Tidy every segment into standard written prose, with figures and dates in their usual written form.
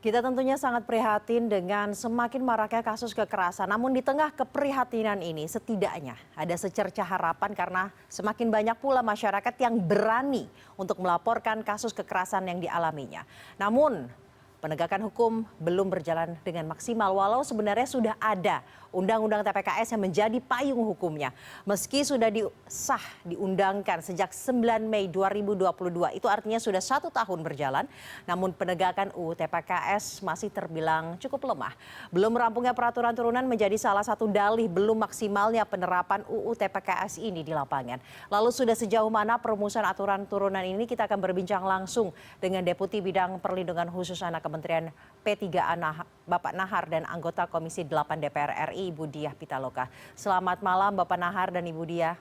Kita tentunya sangat prihatin dengan semakin maraknya kasus kekerasan. Namun di tengah keprihatinan ini setidaknya ada secerca harapan karena semakin banyak pula masyarakat yang berani untuk melaporkan kasus kekerasan yang dialaminya. Namun penegakan hukum belum berjalan dengan maksimal walau sebenarnya sudah ada Undang-Undang TPKS yang menjadi payung hukumnya. Meski sudah diundangkan sejak 9 Mei 2022, itu artinya sudah 1 tahun berjalan, namun penegakan UU TPKS masih terbilang cukup lemah. Belum rampungnya peraturan turunan menjadi salah satu dalih belum maksimalnya penerapan UU TPKS ini di lapangan. Lalu sudah sejauh mana perumusan aturan turunan ini? Kita akan berbincang langsung dengan Deputi Bidang Perlindungan Khusus Anak Kementerian P3A Bapak Nahar dan anggota Komisi 8 DPR RI Ibu Diah Pitaloka. Selamat malam Bapak Nahar dan Ibu Diah.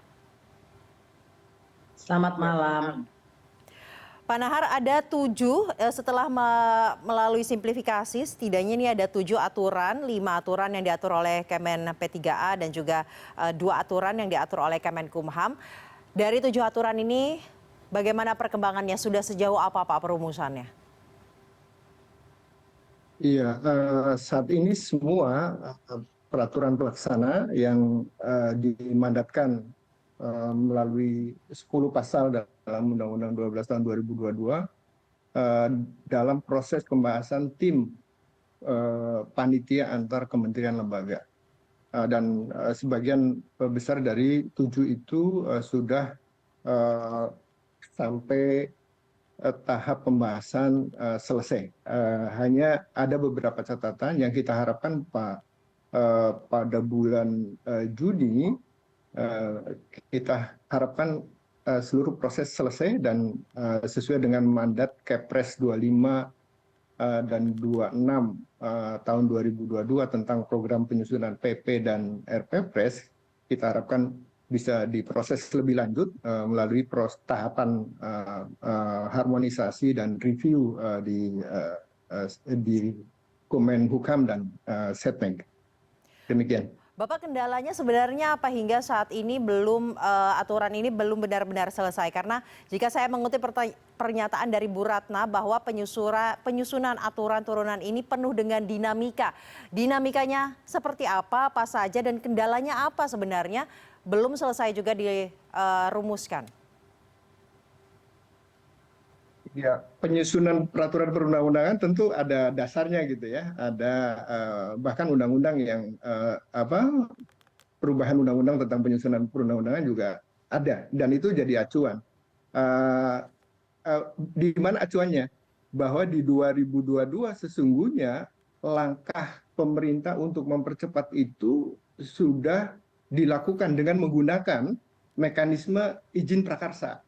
Selamat malam. Pak Nahar, ada 7 setelah melalui simplifikasi, setidaknya ini ada 7 aturan, 5 aturan yang diatur oleh Kemen P3A dan juga 2 aturan yang diatur oleh Kemenkumham. Dari 7 aturan ini bagaimana perkembangannya? Sudah sejauh apa Pak perumusannya? Iya, saat ini semua peraturan pelaksana yang dimandatkan melalui 10 pasal dalam Undang-Undang 12 tahun 2022 dalam proses pembahasan tim panitia antar kementerian lembaga. Dan sebagian besar dari 7 itu sudah sampai tahap pembahasan selesai. Hanya ada beberapa catatan yang kita harapkan pada bulan Juni kita harapkan seluruh proses selesai dan sesuai dengan mandat Kepres 25 dan 26 tahun 2022 tentang program penyusunan PP dan RPPres, kita harapkan bisa diproses lebih lanjut melalui tahapan harmonisasi dan review di Kemenhukam dan Setnek. Demikian. Bapak, kendalanya sebenarnya apa hingga saat ini aturan ini belum benar-benar selesai? Karena jika saya mengutip pernyataan dari Bu Ratna bahwa penyusunan aturan turunan ini penuh dengan dinamika. Dinamikanya seperti apa saja dan kendalanya apa sebenarnya belum selesai juga dirumuskan? Ya, penyusunan peraturan perundang-undangan tentu ada dasarnya gitu ya. Ada bahkan undang-undang yang perubahan undang-undang tentang penyusunan perundang-undangan juga ada dan itu jadi acuan. Di mana acuannya? Bahwa di 2022 sesungguhnya langkah pemerintah untuk mempercepat itu sudah dilakukan dengan menggunakan mekanisme izin prakarsa.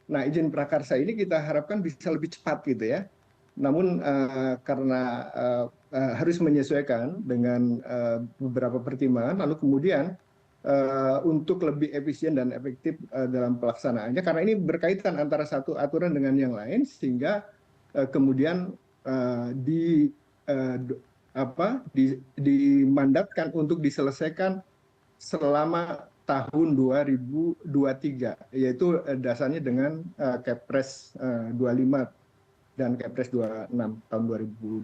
Nah, izin prakarsa ini kita harapkan bisa lebih cepat gitu ya. Namun karena harus menyesuaikan dengan beberapa pertimbangan, lalu kemudian untuk lebih efisien dan efektif dalam pelaksanaannya, karena ini berkaitan antara satu aturan dengan yang lain, sehingga kemudian dimandatkan untuk diselesaikan selama tahun 2023, yaitu dasarnya dengan Kepres 25 dan Kepres 26 tahun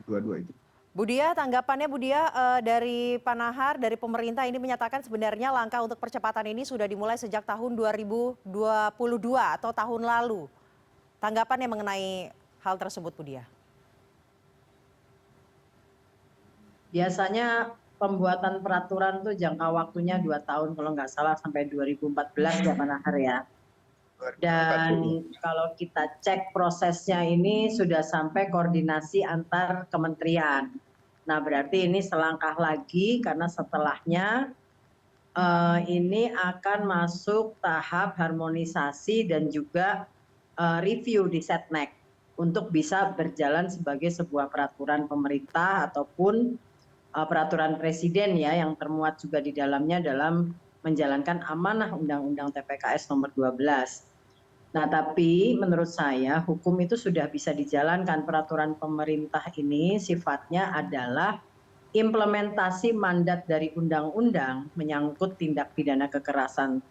2022 itu. Bu Diah, tanggapannya Bu Diah dari Pak Nahar, dari pemerintah ini menyatakan sebenarnya langkah untuk percepatan ini sudah dimulai sejak tahun 2022 atau tahun lalu. Tanggapannya mengenai hal tersebut Bu Diah? Biasanya pembuatan peraturan tuh jangka waktunya 2 tahun kalau nggak salah sampai 2014 ya Pak Nahar ya. Dan kalau kita cek prosesnya ini sudah sampai koordinasi antar kementerian. Nah berarti ini selangkah lagi karena setelahnya ini akan masuk tahap harmonisasi dan juga review di Setnek untuk bisa berjalan sebagai sebuah peraturan pemerintah ataupun peraturan presiden ya yang termuat juga di dalamnya dalam menjalankan amanah Undang-Undang TPKS nomor 12. Nah, tapi menurut saya hukum itu sudah bisa dijalankan. Peraturan pemerintah ini sifatnya adalah implementasi mandat dari undang-undang menyangkut tindak pidana kekerasan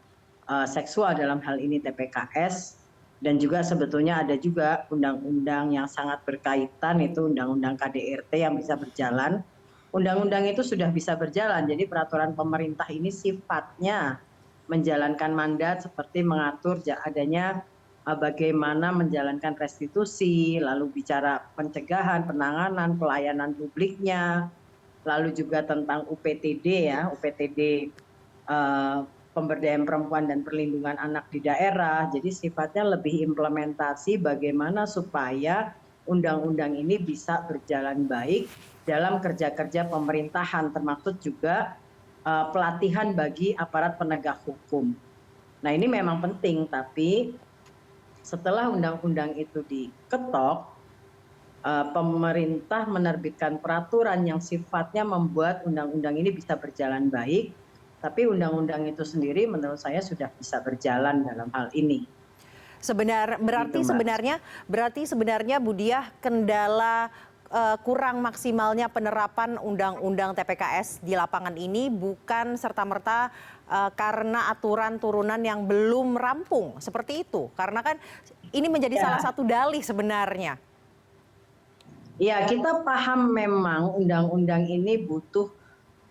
seksual dalam hal ini TPKS Dan juga sebetulnya ada juga undang-undang yang sangat berkaitan, itu undang-undang KDRT yang bisa berjalan. Undang-undang itu sudah bisa berjalan, jadi peraturan pemerintah ini sifatnya menjalankan mandat seperti mengatur adanya bagaimana menjalankan restitusi, lalu bicara pencegahan, penanganan, pelayanan publiknya, lalu juga tentang UPTD ya, UPTD pemberdayaan perempuan dan perlindungan anak di daerah. Jadi sifatnya lebih implementasi bagaimana supaya undang-undang ini bisa berjalan baik dalam kerja-kerja pemerintahan, termasuk juga pelatihan bagi aparat penegak hukum. Nah ini memang penting, tapi setelah undang-undang itu diketok, pemerintah menerbitkan peraturan yang sifatnya membuat undang-undang ini bisa berjalan baik, tapi undang-undang itu sendiri menurut saya sudah bisa berjalan dalam hal ini. Berarti sebenarnya Bu Diah, kendala kurang maksimalnya penerapan undang-undang TPKS di lapangan ini bukan serta-merta karena aturan turunan yang belum rampung seperti itu, karena kan ini menjadi salah satu dalih sebenarnya. Ya, kita paham memang undang-undang ini butuh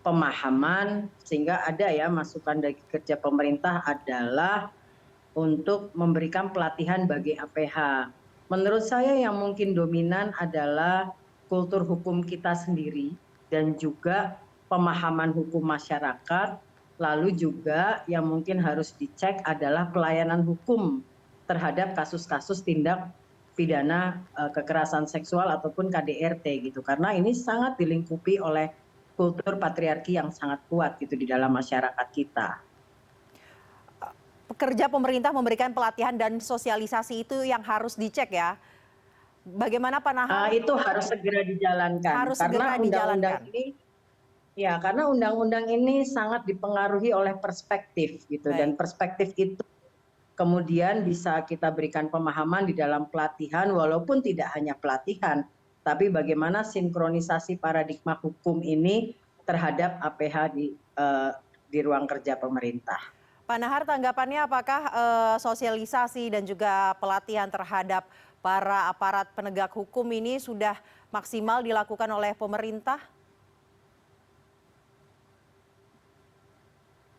pemahaman, sehingga ada ya masukan dari kerja pemerintah adalah untuk memberikan pelatihan bagi APH. Menurut saya yang mungkin dominan adalah kultur hukum kita sendiri dan juga pemahaman hukum masyarakat, lalu juga yang mungkin harus dicek adalah pelayanan hukum terhadap kasus-kasus tindak pidana kekerasan seksual ataupun KDRT gitu, karena ini sangat dilingkupi oleh kultur patriarki yang sangat kuat gitu di dalam masyarakat kita. Pekerja pemerintah memberikan pelatihan dan sosialisasi itu yang harus dicek ya. Bagaimana Pak Nahar? Itu harus segera dijalankan. Karena undang-undang ini, ya karena undang-undang ini sangat dipengaruhi oleh perspektif gitu. Baik. Dan perspektif itu kemudian bisa kita berikan pemahaman di dalam pelatihan, walaupun tidak hanya pelatihan, tapi bagaimana sinkronisasi paradigma hukum ini terhadap APH di ruang kerja pemerintah. Pak Nahar, tanggapannya apakah sosialisasi dan juga pelatihan terhadap para aparat penegak hukum ini sudah maksimal dilakukan oleh pemerintah?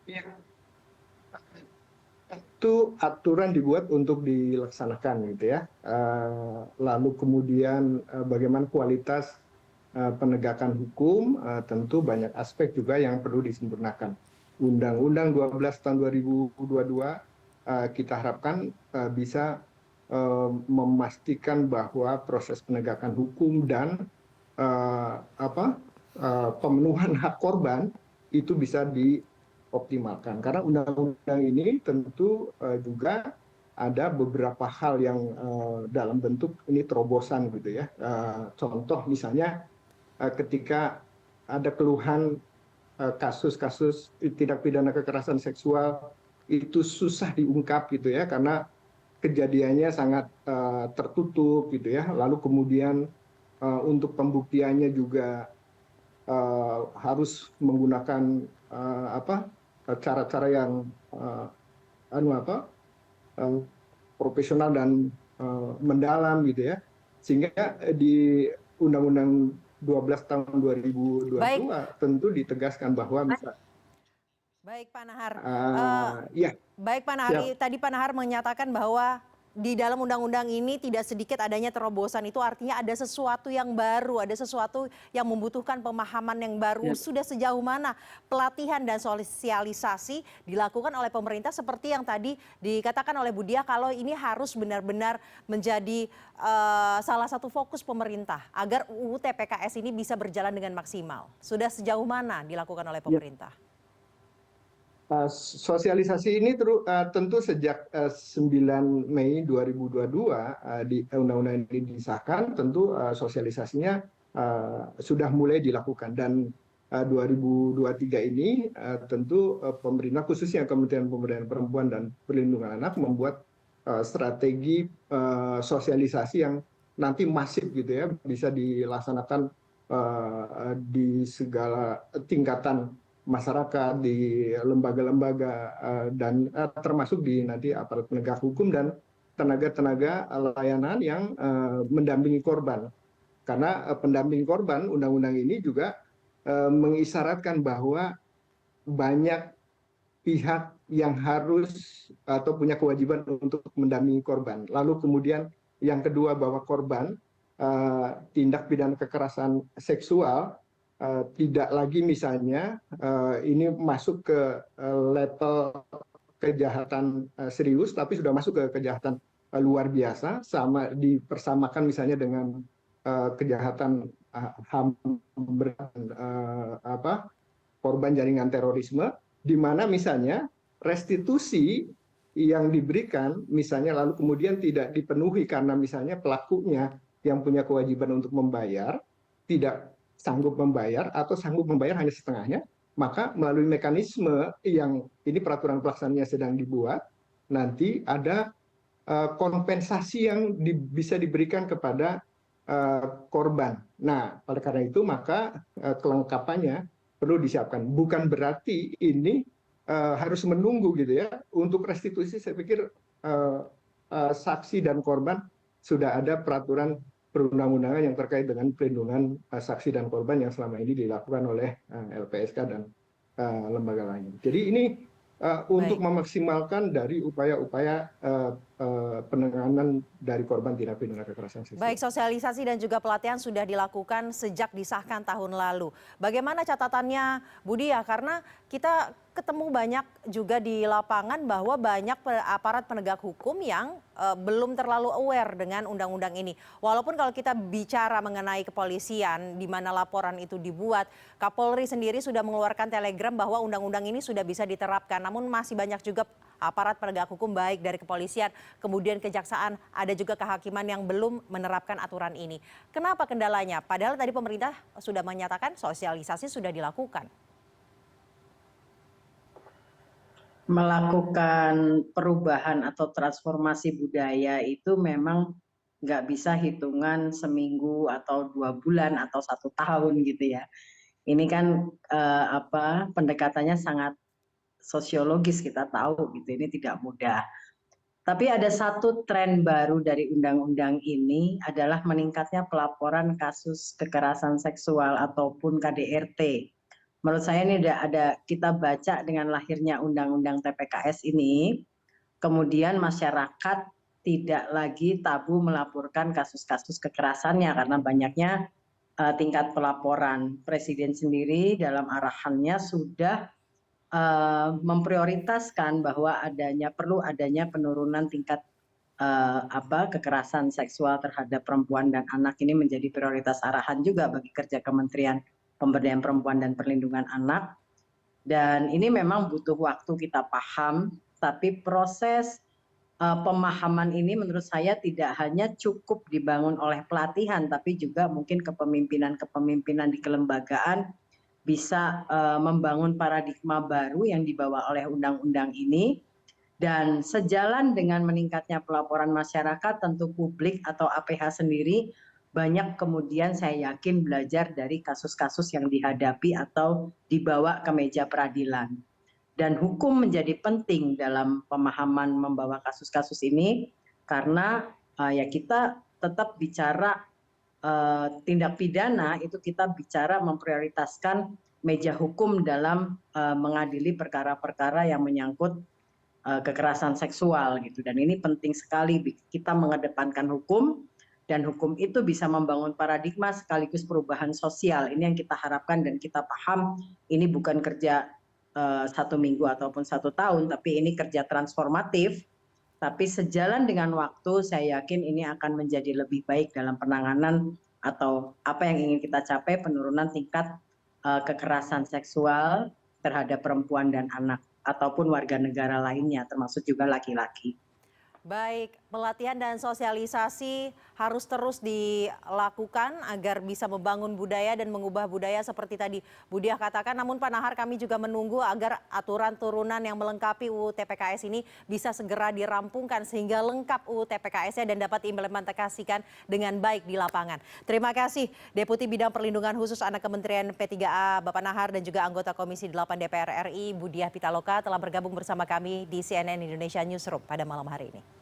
Ya, itu aturan dibuat untuk dilaksanakan gitu ya. Lalu kemudian bagaimana kualitas penegakan hukum, tentu banyak aspek juga yang perlu disempurnakan. Undang-Undang 12 tahun 2022 kita harapkan bisa memastikan bahwa proses penegakan hukum dan pemenuhan hak korban itu bisa dioptimalkan. Karena undang-undang ini tentu juga ada beberapa hal yang dalam bentuk ini terobosan gitu ya. Contoh misalnya ketika ada keluhan kasus-kasus tindak pidana kekerasan seksual itu susah diungkap gitu ya, karena kejadiannya sangat tertutup gitu ya. Lalu kemudian untuk pembuktiannya juga harus menggunakan cara-cara yang profesional dan mendalam gitu ya. Sehingga di Undang-Undang 12 tahun 2022 tentu ditegaskan bahwa bisa. Baik Pak Nahar. Ya. Baik Pak Nahar, tadi Pak Nahar menyatakan bahwa di dalam undang-undang ini tidak sedikit adanya terobosan, itu artinya ada sesuatu yang baru, ada sesuatu yang membutuhkan pemahaman yang baru. Sudah sejauh mana pelatihan dan sosialisasi dilakukan oleh pemerintah seperti yang tadi dikatakan oleh Bu Diah, kalau ini harus benar-benar menjadi salah satu fokus pemerintah agar UU TPKS ini bisa berjalan dengan maksimal. Sudah sejauh mana dilakukan oleh pemerintah? Sosialisasi ini tentu sejak 9 Mei 2022 di undang-undang ini disahkan, tentu sosialisasinya sudah mulai dilakukan, dan 2023 ini tentu pemerintah khususnya Kementerian Pemberdayaan Perempuan dan Perlindungan Anak membuat strategi sosialisasi yang nanti masif gitu ya, bisa dilaksanakan di segala tingkatan masyarakat, di lembaga-lembaga dan termasuk di nanti aparat penegak hukum, dan tenaga-tenaga layanan yang mendampingi korban. Karena pendamping korban, undang-undang ini juga mengisyaratkan bahwa banyak pihak yang harus atau punya kewajiban untuk mendampingi korban. Lalu kemudian yang kedua, bahwa korban tindak pidana kekerasan seksual tidak lagi misalnya ini masuk ke level kejahatan serius, tapi sudah masuk ke kejahatan luar biasa, sama dipersamakan misalnya dengan kejahatan HAM berat, korban jaringan terorisme, di mana misalnya restitusi yang diberikan misalnya lalu kemudian tidak dipenuhi karena misalnya pelakunya yang punya kewajiban untuk membayar tidak sanggup membayar atau sanggup membayar hanya setengahnya, maka melalui mekanisme yang ini peraturan pelaksananya sedang dibuat, nanti ada kompensasi yang bisa diberikan kepada korban. Nah, oleh karena itu maka kelengkapannya perlu disiapkan. Bukan berarti ini harus menunggu gitu ya. Untuk restitusi saya pikir saksi dan korban sudah ada peraturan perundang-undangan yang terkait dengan perlindungan saksi dan korban yang selama ini dilakukan oleh LPSK dan lembaga lain. Jadi ini untuk memaksimalkan dari upaya-upaya penanganan dari korban tindak pidana kekerasan seksual. Baik, sosialisasi dan juga pelatihan sudah dilakukan sejak disahkan tahun lalu. Bagaimana catatannya Budi ya? Karena kita ketemu banyak juga di lapangan bahwa banyak aparat penegak hukum yang belum terlalu aware dengan undang-undang ini. Walaupun kalau kita bicara mengenai kepolisian di mana laporan itu dibuat, Kapolri sendiri sudah mengeluarkan telegram bahwa undang-undang ini sudah bisa diterapkan. Namun masih banyak juga aparat penegak hukum baik dari kepolisian, kemudian kejaksaan, ada juga kehakiman yang belum menerapkan aturan ini. Kenapa kendalanya? Padahal tadi pemerintah sudah menyatakan sosialisasi sudah dilakukan. Melakukan perubahan atau transformasi budaya itu memang nggak bisa hitungan seminggu atau 2 bulan atau 1 tahun gitu ya. Ini kan pendekatannya sangat sosiologis, kita tahu gitu, ini tidak mudah. Tapi ada satu tren baru dari undang-undang ini adalah meningkatnya pelaporan kasus kekerasan seksual ataupun KDRT. Menurut saya ini ada kita baca dengan lahirnya undang-undang TPKS ini, kemudian masyarakat tidak lagi tabu melaporkan kasus-kasus kekerasannya karena banyaknya tingkat pelaporan. Presiden sendiri dalam arahannya sudah memprioritaskan bahwa perlu adanya penurunan tingkat kekerasan seksual terhadap perempuan dan anak. Ini menjadi prioritas arahan juga bagi kerja Kementerian Pemberdayaan Perempuan dan Perlindungan Anak. Dan ini memang butuh waktu kita paham, tapi proses pemahaman ini menurut saya tidak hanya cukup dibangun oleh pelatihan, tapi juga mungkin kepemimpinan di kelembagaan bisa membangun paradigma baru yang dibawa oleh undang-undang ini. Dan sejalan dengan meningkatnya pelaporan masyarakat, tentu publik atau APH sendiri banyak kemudian saya yakin belajar dari kasus-kasus yang dihadapi atau dibawa ke meja peradilan. Dan hukum menjadi penting dalam pemahaman membawa kasus-kasus ini karena ya kita tetap bicara tindak pidana, itu kita bicara memprioritaskan meja hukum dalam mengadili perkara-perkara yang menyangkut kekerasan seksual gitu. Dan ini penting sekali kita mengedepankan hukum, dan hukum itu bisa membangun paradigma sekaligus perubahan sosial. Ini yang kita harapkan dan kita paham ini bukan kerja 1 minggu ataupun 1 tahun, tapi ini kerja transformatif. Tapi sejalan dengan waktu saya yakin ini akan menjadi lebih baik dalam penanganan atau apa yang ingin kita capai, penurunan tingkat kekerasan seksual terhadap perempuan dan anak ataupun warga negara lainnya termasuk juga laki-laki. Baik, pelatihan dan sosialisasi harus terus dilakukan agar bisa membangun budaya dan mengubah budaya seperti tadi Budiah katakan. Namun Pak Nahar, kami juga menunggu agar aturan turunan yang melengkapi UU TPKS ini bisa segera dirampungkan sehingga lengkap UU TPKS-nya dan dapat diimplementasikan dengan baik di lapangan. Terima kasih Deputi Bidang Perlindungan Khusus Anak Kementerian P3A Bapak Nahar dan juga anggota Komisi 8 DPR RI Budiah Pitaloka telah bergabung bersama kami di CNN Indonesia Newsroom pada malam hari ini.